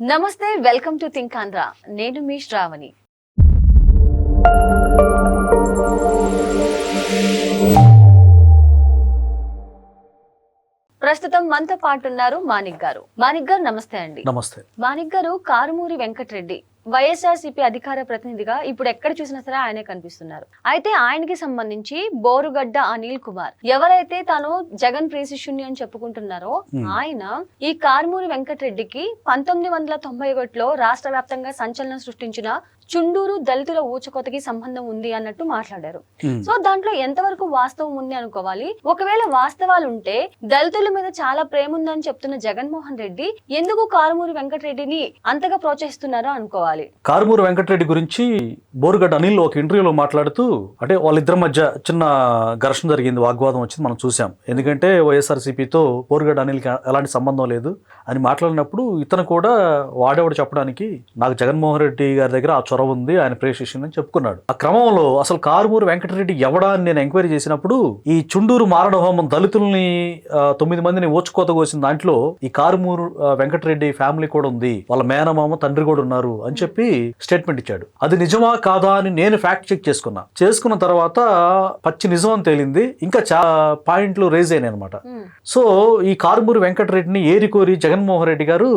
నమస్తే, welcome to think Andhra. నేను మీ శ్రావణి. ప్రస్తుతం మనతో పాటు ఉన్నారు మాణిక్ గారు. మాణిక్ గారు నమస్తే అండి. నమస్తే. మాణిక్ గారు కారుమూరి వెంకటరెడ్డి వైఎస్ఆర్సీపీ అధికార ప్రతినిధిగా ఇప్పుడు ఎక్కడ చూసినా సరే ఆయనే కనిపిస్తున్నారు. అయితే ఆయనకి సంబంధించి బోరుగడ్డ అనిల్ కుమార్ ఎవరైతే తాను జగన్ ప్రియశిష్యుని అని చెప్పుకుంటున్నారో ఆయన ఈ కారుమూరి వెంకటరెడ్డికి 1991లో రాష్ట్ర వ్యాప్తంగా సంచలనం సృష్టించిన చుండూరు దళితుల ఊచకోతకి సంబంధం ఉంది అన్నట్టు మాట్లాడారు. సో దాంట్లో ఎంతవరకు వాస్తవం ఉంది అనుకోవాలి? ఒకవేళ వాస్తవాలు ఉంటే దళితుల మీద చాలా ప్రేమ ఉందని చెప్తున్న జగన్మోహన్ రెడ్డి ఎందుకు కారుమూరి వెంకటరెడ్డిని అంతగా ప్రోత్సహిస్తున్నారో అనుకోవాలి. కారుమూరి వెంకటరెడ్డి గురించి బోరుగడ్డ అనిల్ ఒక ఇంటర్వ్యూలో మాట్లాడుతూ, అంటే వాళ్ళిద్దరి మధ్య చిన్న ఘర్షణ జరిగింది, వాగ్వాదం వచ్చింది, మనం చూసాం. ఎందుకంటే వైఎస్ఆర్సీపీతో బోరుగడ్డ అనిల్కి ఎలాంటి సంబంధం లేదు అని మాట్లాడినప్పుడు ఇతను కూడా వాడేవాడు చెప్పడానికి నాకు జగన్మోహన్ రెడ్డి గారి దగ్గర ఆ చొరవ ఉంది, ఆయన ప్రియశిష్యుని అని చెప్పుకున్నాడు. ఆ క్రమంలో అసలు కారుమూరి వెంకటరెడ్డి ఎవడా అని నేను ఎంక్వైరీ చేసినప్పుడు ఈ చుండూరు మారణ హోమం దళితుల్ని 9 మందిని ఓచుకోత కోసిన దాంట్లో ఈ కారుమూరు వెంకటరెడ్డి ఫ్యామిలీ కూడా ఉంది, వాళ్ళ మేనమామ తండ్రి కూడా ఉన్నారు అని చెప్పి స్టేట్మెంట్ ఇచ్చాడు. అది నిజమా కాదా అని నేను ఫ్యాక్ట్ చెక్ చేసుకున్న తర్వాత పచ్చి నిజం అని తేలింది. ఇంకా చాలా పాయింట్లు రేజ్ అయినాయి అనమాట. సో ఈ కారుమూరి వెంకటరెడ్డిని ఏరికోరి జగన్మోహన్ రెడ్డి గారు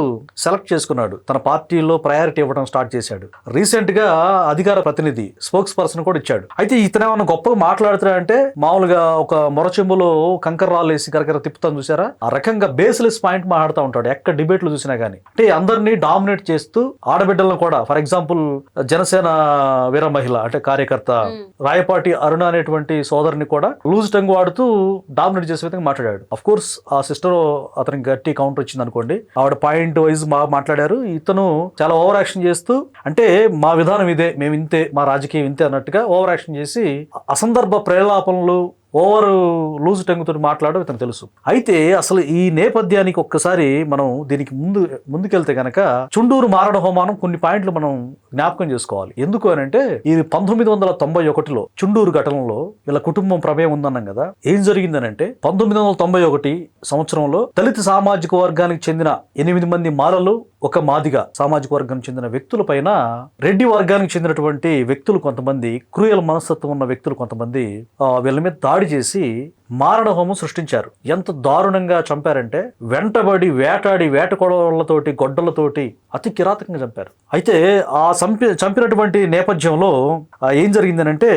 సెలెక్ట్ చేసుకున్నాడు. తన పార్టీలో ప్రయారిటీ ఇవ్వడం స్టార్ట్ చేశాడు. రీసెంట్ గా అధికార ప్రతినిధి స్పోక్స్ పర్సన్ కూడా ఇచ్చాడు. అయితే ఇతను ఏమన్నా గొప్పగా మాట్లాడుతున్నాడంటే మామూలుగా ఒక మొరచెంబులో కంకర రాళ్ళు వేసి కరకర తిప్పుతాను చూసారా, ఆ రకంగా బేస్లెస్ పాయింట్ మాట్లాడుతూ ఉంటాడు ఎక్కడ డిబేట్లు చూసినా గానీ. అంటే అందరినీ డామినేట్ చేస్తూ ఆడబిడ్డలను కూడా, ఫర్ ఎగ్జాంపుల్ జనసేన వీర మహిళ అంటే కార్యకర్త రాయపాటి అరుణ అనేటువంటి సోదరుని కూడా లూజ్ టంగ్ వాడుతూ డామినేట్ చేసే విధంగా మాట్లాడాడు. అఫ్ కోర్స్ ఆ సిస్టర్ అతనికి గట్టి కౌంటర్ వచ్చింది అనుకోండి, ఆవిడ పాయింట్ వైజ్ బాగా మాట్లాడారు. ఇతను చాలా ఓవర్ యాక్షన్ చేస్తూ, అంటే మా విధానం ఇదే, మేము ఇంతే, మా రాజకీయం ఇంతే అన్నట్టుగా ఓవర్ యాక్షన్ చేసి అసందర్భ ప్రేలాపనలు ఓవర్ లూజ్ టంగుతో మాట్లాడడం ఇతను తెలుసు. అయితే అసలు ఈ నేపథ్యానికి ఒక్కసారి మనం దీనికి ముందుకెళ్తే గనక చుండూరు మారణ హోమానం కొన్ని పాయింట్లు మనం జ్ఞాపకం చేసుకోవాలి. ఎందుకు అని అంటే ఇది 1991లో చుండూరు ఘటనలో వీళ్ళ కుటుంబం ప్రమేయం ఉందన్నాం కదా. ఏం జరిగిందనంటే 1991 సంవత్సరంలో దళిత సామాజిక వర్గానికి చెందిన 8 మంది మాలలు, ఒక మాదిగ సామాజిక వర్గానికి చెందిన వ్యక్తుల పైన రెడ్డి వర్గానికి చెందినటువంటి వ్యక్తులు కొంతమంది, క్రూయల్ మనస్తత్వం ఉన్న వ్యక్తులు కొంతమంది వీళ్ళ మీద దాడి చేసి మారణ హోమం సృష్టించారు. ఎంత దారుణంగా చంపారంటే వెంటబడి వేటాడి వేటకొడలతోటి గొడ్డలతోటి అతి కిరాతకంగా చంపారు. అయితే ఆ చంపినటువంటి నేపథ్యంలో ఏం జరిగిందనంటే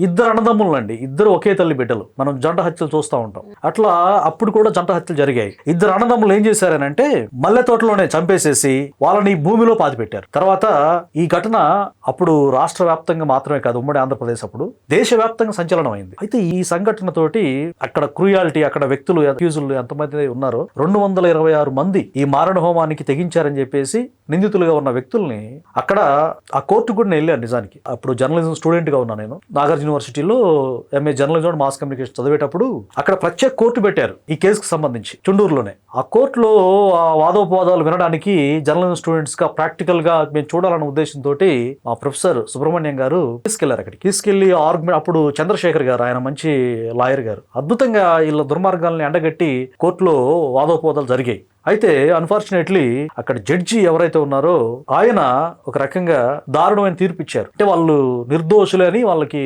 ఇద్దరు అన్నదమ్ములండి, ఇద్దరు ఒకే తల్లి బిడ్డలు. మనం జంట హత్యలు చూస్తూ ఉంటాం. అట్లా అప్పుడు కూడా జంట హత్యలు జరిగాయి. ఇద్దరు అన్నదమ్ములు ఏం చేశారనంటే మల్లె తోటలోనే చంపేసేసి వాళ్ళని భూమిలో పాతిపెట్టారు. తర్వాత ఈ ఘటన అప్పుడు రాష్ట్ర వ్యాప్తంగా మాత్రమే కాదు, ఉమ్మడి ఆంధ్రప్రదేశ్ అప్పుడు దేశవ్యాప్తంగా సంచలనం అయింది. అయితే ఈ సంఘటనతోటి అక్కడ క్రూయాలిటీ, అక్కడ వ్యక్తులు అక్యూజులు ఎంతమంది ఉన్నారో 226 మంది ఈ మారణ హోమానికి తెగించారని చెప్పేసి నిందితులుగా ఉన్న వ్యక్తుల్ని అక్కడ ఆ కోర్టు కూడా వెళ్ళారు. నిజానికి అప్పుడు జర్నలిజం స్టూడెంట్ గా ఉన్నా నేను, నాగార్జున యూనివర్సిటీలో MA journalism and mass communication చదివేటప్పుడు అక్కడ ప్రత్యేక కోర్టు పెట్టారు ఈ కేసుకు సంబంధించి చుండూరులోనే. ఆ కోర్టులో ఆ వాదోపవాదాలు వినడానికి జర్నలిజం స్టూడెంట్స్ గా ప్రాక్టికల్ గా మేము చూడాలన్న ఉద్దేశంతో మా ప్రొఫెసర్ సుబ్రహ్మణ్యం గారు తీసుకెళ్లారు. అక్కడికి తీసుకెళ్లి ఆర్గ్యుమెంట్, అప్పుడు చంద్రశేఖర్ గారు, ఆయన మంచి లాయర్ గారు, అద్భుతంగా వీళ్ళ దుర్మార్గాల్ని ఎండగట్టి కోర్టులో వాదోపవాదాలు జరిగాయి. అయితే అన్ఫార్చునేట్లీ అక్కడ జడ్జి ఎవరైతే ఉన్నారో ఆయన ఒక రకంగా దారుణమైన తీర్పు ఇచ్చారు. అంటే వాళ్ళు నిర్దోషులే అని వాళ్ళకి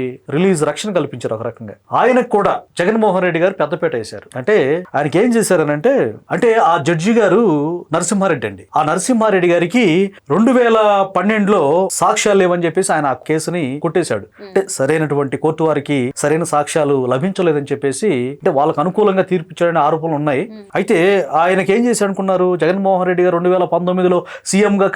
రక్షణ కల్పించారు. ఒక రకంగా ఆయనకు కూడా జగన్మోహన్ రెడ్డి గారు పెద్దపేట వేశారు. అంటే ఆయనకి ఏం చేశారనంటే, అంటే ఆ జడ్జి గారు నరసింహారెడ్డి అండి. ఆ నరసింహారెడ్డి గారికి 2012లో సాక్ష్యాలు లేవని చెప్పేసి ఆయన ఆ కేసుని కొట్టేశాడు. అంటే సరైనటువంటి కోర్టు వారికి సరైన సాక్ష్యాలు లభించలేదని చెప్పేసి, అంటే వాళ్ళకు అనుకూలంగా తీర్పు ఇచ్చాడనే ఆరోపణలు ఉన్నాయి. అయితే ఆయనకి ఏం చేశాడు అనుకున్నారు, జగన్మోహన్ రెడ్డి గారు 2019లో సీఎంగా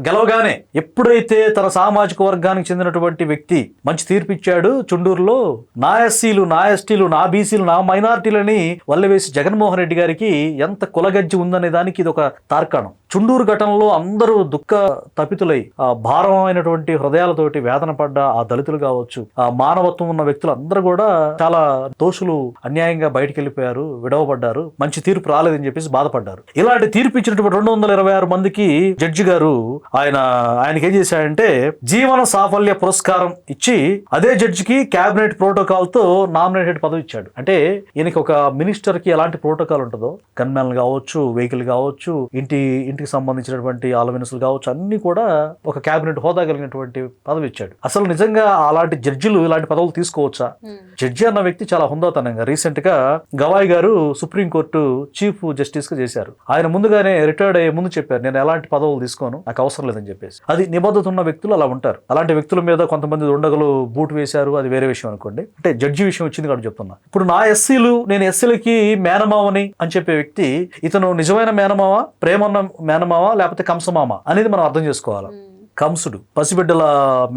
గెలవగానే ఎప్పుడైతే తన సామాజిక వర్గానికి చెందినటువంటి వ్యక్తి మంచి తీర్పు ఇచ్చాడు చుండూరులో, నా ఎస్సీలు, నా ఎస్టీలు, నా బీసీలు, నా మైనారిటీలని వల్లవేసి జగన్మోహన్ రెడ్డి గారికి ఎంత కులగజ్జి ఉందనే దానికి ఇది ఒక తార్కాణం. చుండూరు ఘటనలో అందరూ దుఃఖ తపితులై ఆ భారమైనటువంటి హృదయాలతోటి వేదన పడ్డ ఆ దళితులు కావచ్చు, ఆ మానవత్వం ఉన్న వ్యక్తులు అందరూ కూడా చాలా దోషులు అన్యాయంగా బయటికి వెళ్ళిపోయారు, విడవబడ్డారు, మంచి తీర్పు రాలేదని చెప్పేసి బాధపడ్డారు. ఇలాంటి తీర్పు ఇచ్చినటువంటి 226 మందికి జడ్జి గారు ఆయనకి ఏం చేశాడంటే జీవన సాఫల్య పురస్కారం ఇచ్చి అదే జడ్జికి క్యాబినెట్ ప్రోటోకాల్ తో నామినేటెడ్ పదవి ఇచ్చాడు. అంటే ఈయనకి ఒక మినిస్టర్ కి ఎలాంటి ప్రోటోకాల్ ఉంటుందో, గన్మెన్ కావచ్చు, వెహికల్ కావచ్చు, ఇంటి ఇంటికి సంబంధించినటువంటి ఆలవినసులు కావచ్చు అన్ని కూడా ఒక కేబినెట్ హోదా కలిగినటువంటి పదవి ఇచ్చాడు. అసలు నిజంగా అలాంటి జడ్జిలు ఇలాంటి పదవులు తీసుకోవచ్చా? జడ్జి అన్న వ్యక్తి చాలా హుందాతనంగా రీసెంట్ గా గవాయ్ గారు సుప్రీంకోర్టు చీఫ్ జస్టిస్ గా చేశారు. ఆయన ముందుగానే రిటైర్డ్ అయ్యే ముందు చెప్పారు, నేను ఎలాంటి పదవులు తీసుకోను, నాకు అవసరం లేదని చెప్పేసి. అది నిబద్ధత ఉన్న వ్యక్తులు అలా ఉంటారు. అలాంటి వ్యక్తుల మీద కొంతమంది దుండగులు బూట్ వేశారు, అది వేరే విషయం అనుకోండి. అంటే జడ్జి విషయం వచ్చింది కాబట్టి చెప్తున్నా. ఇప్పుడు నా ఎస్సీలు, నేను ఎస్సీలకి మేనమావని అని చెప్పే వ్యక్తి ఇతను నిజమైన మేనమావ, ప్రేమన్న మేనమావ, లేకపోతే కంసమామ అనేది మనం అర్థం చేసుకోవాలి. కంసుడు పసిబిడ్డల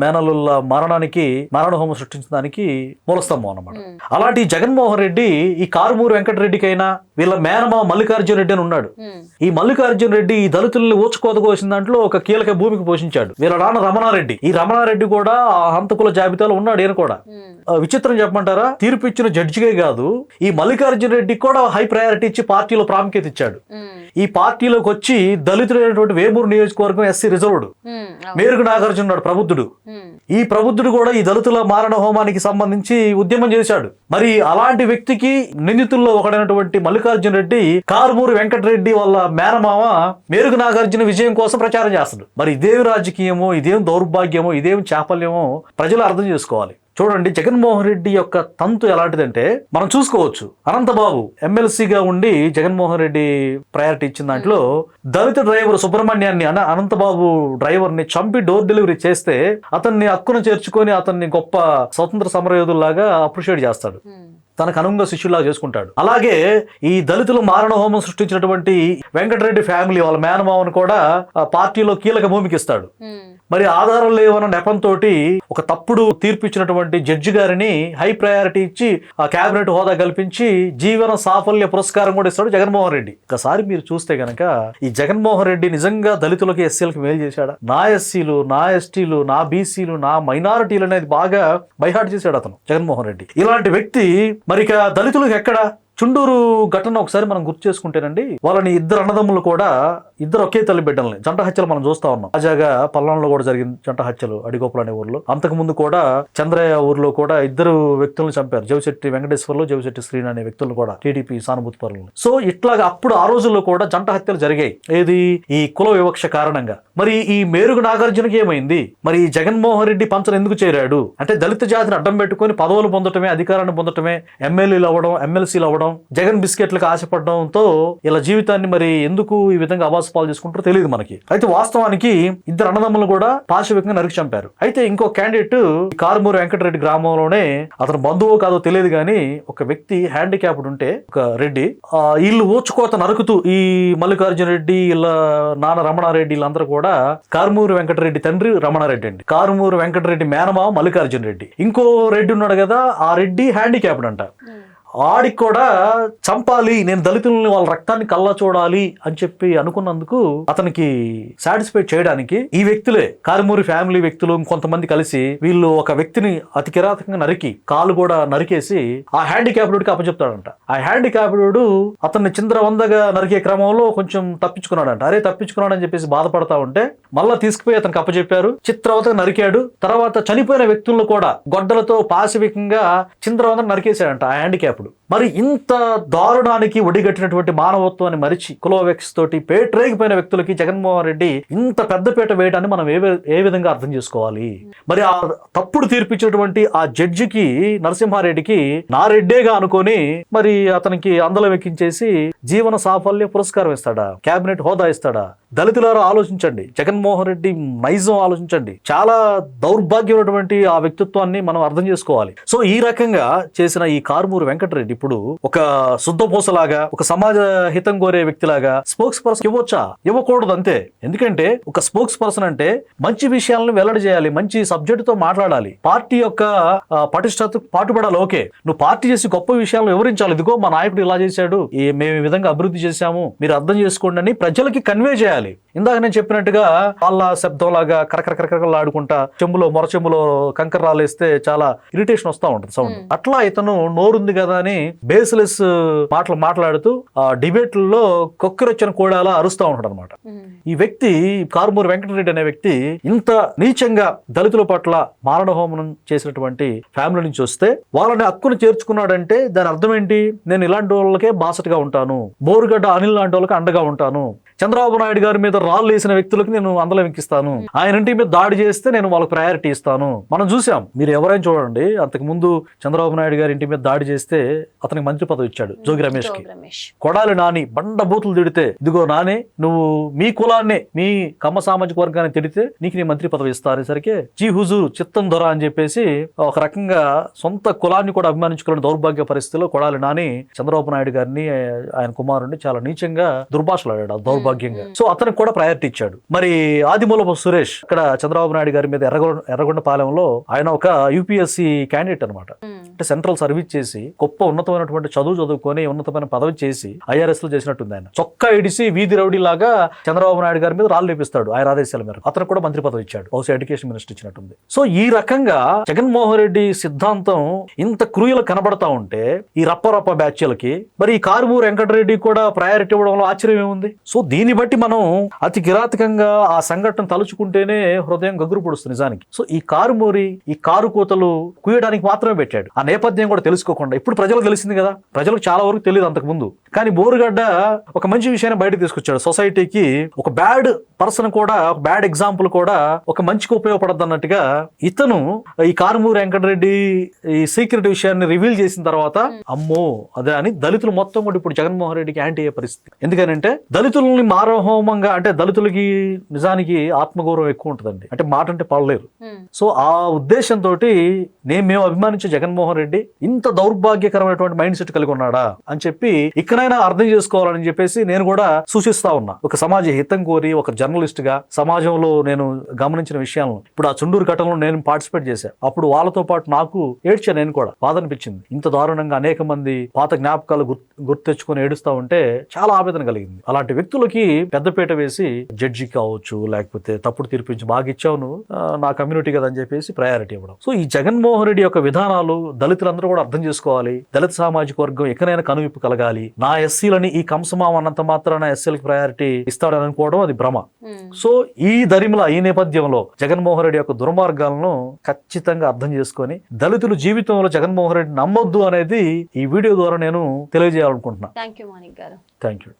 మేనలుల మారణ హోమం సృష్టించడానికి మూలస్తంభం అన్నమాట. అలాంటి జగన్మోహన్ రెడ్డి ఈ కారుమూరి వెంకటరెడ్డికైనా వీళ్ళ మేనమావ మల్లికార్జున రెడ్డి అని ఉన్నాడు. ఈ మల్లికార్జున రెడ్డి ఈ దళితుల్ని ఊచకోతకోసిన దాంట్లో ఒక కీలక భూమికి పోషించాడు. వీళ్ళ నాన్న రమణారెడ్డి, ఈ రమణారెడ్డి కూడా ఆ హంతకుల జాబితాలో ఉన్నాడు. ఈయన కూడా విచిత్రం చెప్పమంటారా, తీర్పు ఇచ్చిన జడ్జిగే కాదు ఈ మల్లికార్జున రెడ్డి కూడా హై ప్రయారిటీ ఇచ్చి పార్టీలో ప్రాముఖ్యత ఇచ్చాడు. ఈ పార్టీలోకి వచ్చి దళితుడైనటువంటి వేమూరు నియోజకవర్గం ఎస్సీ రిజర్వ్డ్ మేరుగు నాగార్జున ఉన్నాడు ప్రబుద్ధుడు. ఈ ప్రబుద్ధుడు కూడా ఈ దళితుల మారణ హోమానికి సంబంధించి ఉద్యమం చేశాడు. మరి అలాంటి వ్యక్తికి నిందితుల్లో ఒకడైనటువంటి మల్లికార్జున రెడ్డి కారుమూరి వెంకటరెడ్డి వాళ్ళ మేనమామ మేరుగు నాగార్జున విజయం కోసం ప్రచారం చేస్తాడు. మరి ఇదేం రాజకీయమో, ఇదేం దౌర్భాగ్యమో, ఇదేం చాపల్యమో ప్రజలు అర్థం చేసుకోవాలి. చూడండి, జగన్మోహన్ రెడ్డి యొక్క తంతు ఎలాంటిదంటే మనం చూసుకోవచ్చు. అనంతబాబు ఎమ్మెల్సీగా ఉండి జగన్మోహన్ రెడ్డి ప్రయారిటీ ఇచ్చిన దాంట్లో దళిత డ్రైవర్ సుబ్రహ్మణ్యాన్ని అనంతబాబు డ్రైవర్ ని చంపి డోర్ డెలివరీ చేస్తే అతన్ని హక్కును చేర్చుకొని అతన్ని గొప్ప స్వతంత్ర సమరయోధుల్లాగా అప్రిషియేట్ చేస్తాడు, తనకు అనుగుణంగా శిష్యులాగా చేసుకుంటాడు. అలాగే ఈ దళితులు మారణ హోమం సృష్టించినటువంటి వెంకటరెడ్డి ఫ్యామిలీ వాళ్ళ మేనమావను కూడా పార్టీలో కీలక భూమికి ఇస్తాడు. మరి ఆధారం లేవన్న నెపంతో ఒక తప్పుడు తీర్పు ఇచ్చినటువంటి జడ్జి గారిని హై ప్రయారిటీ ఇచ్చి ఆ కేబినెట్ హోదా కల్పించి జీవన సాఫల్య పురస్కారం కూడా ఇస్తాడు జగన్మోహన్ రెడ్డి. ఒకసారి మీరు చూస్తే గనక ఈ జగన్మోహన్ రెడ్డి నిజంగా దళితులకి ఎస్సీలకు మేలు చేశాడా? నా ఎస్సీలు, నా ఎస్టీలు, నా బీసీలు, నా మైనారిటీలు అనేది బాగా బైహార్ట్ చేశాడు అతను జగన్మోహన్ రెడ్డి. ఇలాంటి వ్యక్తి మరి ఇక దళితులకు ఎక్కడ? చుండూరు ఘటన ఒకసారి మనం గుర్తు చేసుకుంటేనండి, వాళ్ళని ఇద్దరు అన్నదమ్ములు కూడా, ఇద్దరు ఒకే తల్లి బిడ్డల్ని జంట హత్యలు మనం చూస్తా ఉన్నాం. తాజాగా పల్నాడులో కూడా జరిగిన జంట హత్యలు అడిగోపులు అనే ఊర్లో. అంతకు ముందు కూడా చంద్రయ్య ఊర్లో కూడా ఇద్దరు వ్యక్తులను చంపారు, జవిశెట్టి వెంకటేశ్వర్లు, జవిశెట్టి శ్రీని అనే వ్యక్తులను కూడా, టీడీపీ సానుభూతి పరులను. సో ఇట్లాగా అప్పుడు ఆ రోజుల్లో కూడా జంట హత్యలు జరిగాయి. ఏది? ఈ కుల వివక్ష కారణంగా. మరి ఈ మేరుగు నాగార్జునకి ఏమైంది? మరి ఈ జగన్మోహన్ రెడ్డి పంచను ఎందుకు చేరాడు అంటే దళిత జాతిని అడ్డం పెట్టుకుని పదవులు పొందటమే, అధికారాన్ని పొందటమే, ఎమ్మెల్యేలు అవ్వడం, ఎమ్మెల్సీలు అవ్వడం, జగన్ బిస్కెట్లకు ఆశపడడంతో ఇలా జీవితాన్ని మరి ఎందుకు ఈ విధంగా అవాసపాలు చేసుకుంటారో తెలియదు మనకి. అయితే వాస్తవానికి ఇద్దరు అన్నదమ్ములు కూడా పాశవికంగా నరికి చంపారు. అయితే ఇంకో క్యాండిడేట్ కారుమూరి వెంకటరెడ్డి గ్రామంలోనే, అతను బంధువు కాదో తెలియదు కానీ ఒక వ్యక్తి హ్యాండిక్యాప్డ్ ఉంటే, ఒక రెడ్డి వీళ్ళు ఊచుకోత నరుకుతూ ఈ మల్లికార్జున రెడ్డి వీళ్ళ నాన్న రమణారెడ్డి వీళ్ళందరూ కూడా కారుమూరి వెంకటరెడ్డి తండ్రి రమణారెడ్డి అండి, కారుమూరి వెంకటరెడ్డి మేనమావ మల్లికార్జున రెడ్డి. ఇంకో రెడ్డి ఉన్నాడు కదా, ఆ రెడ్డి హ్యాండిక్యాప్డ్ అంట. ఆడికి కూడా చంపాలి, నేను దళితులని వాళ్ళ రక్తాన్ని కల్లా చూడాలి అని చెప్పి అనుకున్నందుకు అతనికి సాటిస్ఫై చేయడానికి ఈ వ్యక్తులే, కారుమూరి ఫ్యామిలీ వ్యక్తులు కొంతమంది కలిసి వీళ్ళు ఒక వ్యక్తిని అతి కిరాతకంగా నరికి కాలు కూడా నరికేసి ఆ హ్యాండిక్యాప్డ్కి అప్పచెప్తాడంట. ఆ హ్యాండిక్యాప్డ్ అతన్ని చింద్రవందగా నరికే క్రమంలో కొంచెం తప్పించుకున్నాడంట. అరే తప్పించుకున్నాడని చెప్పేసి బాధపడతా ఉంటే మళ్ళా తీసుకుపోయి అతనికి అప్పచెప్పారు, చిత్రవందగా నరికాడు. తర్వాత చనిపోయిన వ్యక్తులను కూడా గొడ్డలతో పాశవికంగా చింద్రవందగా నరికేశాడంట ఆ హ్యాండిక్యాప్డ్. మరి ఇంత దారుణానికి ఒడిగట్టినటువంటి మానవత్వాన్ని మరిచి కులవివక్షతోటి పేటరేగిపోయిన వ్యక్తులకి జగన్మోహన్ రెడ్డి ఇంత పెద్దపీట వేయడాన్ని మనం ఏ విధంగా అర్థం చేసుకోవాలి? మరి ఆ తప్పుడు తీర్పిచ్చినటువంటి ఆ జడ్జికి, నరసింహారెడ్డికి నా రెడ్డేగా అనుకొని మరి అతనికి అందలం ఎక్కించేసి జీవన సాఫల్య పురస్కారం ఇస్తాడా? కేబినెట్ హోదా ఇస్తాడా? దళితులారా ఆలోచించండి, జగన్మోహన్ రెడ్డి నైజం ఆలోచించండి. చాలా దౌర్భాగ్యమైనటువంటి ఆ వ్యక్తిత్వాన్ని మనం అర్థం చేసుకోవాలి. సో ఈ రకంగా చేసిన ఈ కారుమూరి వెంకటరెడ్డి ఇప్పుడు ఒక శుద్ధపూసలాగా, ఒక సమాజ హితం కోరే వ్యక్తిలాగా స్పోక్స్ పర్సన్ ఇవ్వచ్చా? ఇవ్వకూడదు అంతే. ఎందుకంటే ఒక స్పోక్స్ పర్సన్ అంటే మంచి విషయాలను వెల్లడి చేయాలి, మంచి సబ్జెక్ట్ తో మాట్లాడాలి, పార్టీ యొక్క పటిష్టత పాటుపడాలి. ఓకే, నువ్వు పార్టీ చేసి గొప్ప విషయాలను వివరించాలి. ఇదిగో మా నాయకుడు ఇలా చేశాడు, మేము ఈ విధంగా అభివృద్ధి చేశాము, మీరు అర్థం చేసుకోండి అని ప్రజలకి కన్వే చేయాలి. ఇందాక నేను చెప్పినట్టుగా వాళ్ళ శబ్దంలాగా కరకరకరకరలాడుకుంటా మొర చెంబులో కంకర రాలేస్తే చాలా ఇరిటేషన్ వస్తూ ఉంటుంది సౌండ్. అట్లా ఇతను నోరుంది కదా అని బేస్లెస్ మాటలు మాట్లాడుతూ ఆ డిబేట్లలో కొక్కిరొచ్చిన కోడాలా అరుస్తూ ఉంటాడు అనమాట. ఈ వ్యక్తి కారుమూరి వెంకటరెడ్డి అనే వ్యక్తి ఇంత నీచంగా దళితుల పట్ల మారణ హోమనం చేసినటువంటి ఫ్యామిలీ నుంచి వస్తే వాళ్ళని హక్కును చేర్చుకున్నాడంటే దాని అర్థం ఏంటి? నేను ఇలాంటి వాళ్ళకే బాసటగా ఉంటాను, బోరుగడ్డ అనిల్ లాంటి వాళ్ళకి అండగా ఉంటాను, చంద్రబాబు నాయుడు గారి మీద రాళ్ళు వేసిన వ్యక్తులకు నేను అందలం ఎక్కిస్తాను, ఆయన ఇంటి మీద దాడి చేస్తే నేను వాళ్ళకి ప్రయారిటీ ఇస్తాను. మనం చూసాం, మీరు ఎవరైనా చూడండి, అంతకు ముందు చంద్రబాబు నాయుడు గారి ఇంటి మీద దాడి చేస్తే అతనికి మంత్రి పదవి ఇచ్చాడు జోగి రమేష్ కి. కొడాలి నాని బండ బూతులు తిడితే, ఇదిగో నాని నువ్వు మీ కులాన్ని మీ కమ్మ సామాజిక వర్గాన్ని తిడితే నీకు నీ మంత్రి పదవి ఇస్తా అనేసరికి జీ హుజూర్ చిత్తం దొర అని చెప్పేసి ఒక రకంగా సొంత కులాన్ని కూడా అభిమానించుకునే దౌర్భాగ్య పరిస్థితిలో కొడాలి నాని చంద్రబాబు నాయుడు గారిని ఆయన కుమారుడిని చాలా నీచంగా దుర్భాషలాడాడు దౌర్భాగ్యంగా. సో అతనికి కూడా ప్రయారిటీ ఇచ్చాడు. మరి ఆదిమూలపు సురేష్ ఇక్కడ చంద్రబాబు నాయుడు గారి మీద ఎర్రగొండపాలెంలో ఆయన ఒక యూపీఎస్సీ క్యాండిడేట్ అనమాట. అంటే సెంట్రల్ సర్వీస్ చేసి గొప్ప ఉన్నతమైనటువంటి చదువుకొని ఉన్నతమైన పదవి చేసి ఐఆర్ఎస్ లో చేసినట్టుంది. ఆయన చొక్కా ఇడిసి వీధి రౌడీ లాగా చంద్రబాబు నాయుడు గారి మీద రాళ్ళు లేపిస్తాడు ఆయన ఆదేశాల మేరకు. అతను కూడా మంత్రి పదవి ఇచ్చాడు, బహుశా ఎడ్యుకేషన్ మినిస్టర్ ఇచ్చినట్టుంది. సో ఈ రకంగా జగన్మోహన్ రెడ్డి సిద్ధాంతం ఇంత క్రూయలు కనబడతా ఉంటే ఈ రప్ప బ్యాచ్లకి మరి ఈ కారుమూరి వెంకటరెడ్డి కూడా ప్రయారిటీ ఇవ్వడంలో ఆశ్చర్యం ఏముంది? సో దీన్ని బట్టి మనం అతి కిరాతకంగా ఆ సంఘటన తలుచుకుంటేనే హృదయం గగురు పొడుస్తుంది నిజానికి. సో ఈ కారుమూరి ఈ కారు కూతలు కుయ్యడానికి మాత్రమే పెట్టాడు. ఆ నేపథ్యం కూడా తెలుసుకోకుండా ఇప్పుడు ప్రజలకు తెలిసింది కదా, ప్రజలకు చాలా వరకు తెలియదు అంతకు ముందు. కానీ బోరుగడ్డ ఒక మంచి విషయాన్ని బయటకు తీసుకొచ్చాడు. సొసైటీకి ఒక బ్యాడ్ పర్సన్ కూడా, ఒక బ్యాడ్ ఎగ్జాంపుల్ కూడా ఒక మంచికి ఉపయోగపడద్దు అన్నట్టుగా ఇతను ఈ కారుమూరి వెంకటరెడ్డి ఈ సీక్రెట్ విషయాన్ని రివీల్ చేసిన తర్వాత అమ్మో అదే అని దళితులు మొత్తం కూడా ఇప్పుడు జగన్మోహన్ రెడ్డికి యాంటీ అయ్యే పరిస్థితి. ఎందుకనంటే దళితులని మారహోమంగా, అంటే దళితులకి నిజానికి ఆత్మగౌరవం ఎక్కువ ఉంటుందండి, అంటే మాట అంటే పడలేరు. సో ఆ ఉద్దేశంతో మేము అభిమానించే జగన్మోహన్ రెడ్డి ఇంత దౌర్భాగ్యకరమైనటువంటి మైండ్ సెట్ కలిగి ఉన్నాడా అని చెప్పి ఇక్కడైనా అర్థం చేసుకోవాలని చెప్పేసి నేను కూడా సూచిస్తా ఉన్నా. ఒక సమాజ హితం కోరి ఒక జర్నలిస్ట్ గా సమాజంలో నేను గమనించిన విషయాలను ఇప్పుడు ఆ చుండూరు ఘటనలో నేను పార్టిసిపేట్ చేశాను. అప్పుడు వాళ్ళతో పాటు నాకు ఏడ్చా, నేను కూడా బాధ అనిపించింది. ఇంత దారుణంగా అనేక మంది పాత జ్ఞాపకాలు గుర్తు తెచ్చుకొని ఏడుస్తా ఉంటే చాలా ఆవేదన కలిగింది. అలాంటి వ్యక్తులకి పెద్దపీట వేసి జడ్జి కావచ్చు లేకపోతే తప్పుడు తీర్పించి బాగా ఇచ్చావు నువ్వు నా కమ్యూనిటీ కదా అని చెప్పేసి ప్రయారిటీ ఇవ్వడం. సో ఈ జగన్మోహన్ రెడ్డి యొక్క విధానాలు దళితులందరూ కూడా అర్థం చేసుకోవాలి. దళిత సామాజిక వర్గం ఎక్కడైనా కనువిప్పు కలగాలి. నా ఎస్సీలని ఈ కంసమాం అన్నంత మాత్రాన ఎస్సీలకు ప్రయారిటీ ఇస్తాడని అనుకోవడం అది భ్రమ. సో ఈ ఈ నేపథ్యంలో జగన్మోహన్ రెడ్డి యొక్క దుర్మార్గాలను ఖచ్చితంగా అర్థం చేసుకొని దళితులు జీవితంలో జగన్మోహన్ రెడ్డి నమ్మొద్దు అనేది ఈ వీడియో ద్వారా నేను తెలియజేయాలనుకుంటున్నాను. థ్యాంక్ యూ మాణిక్ గారు. Thank you.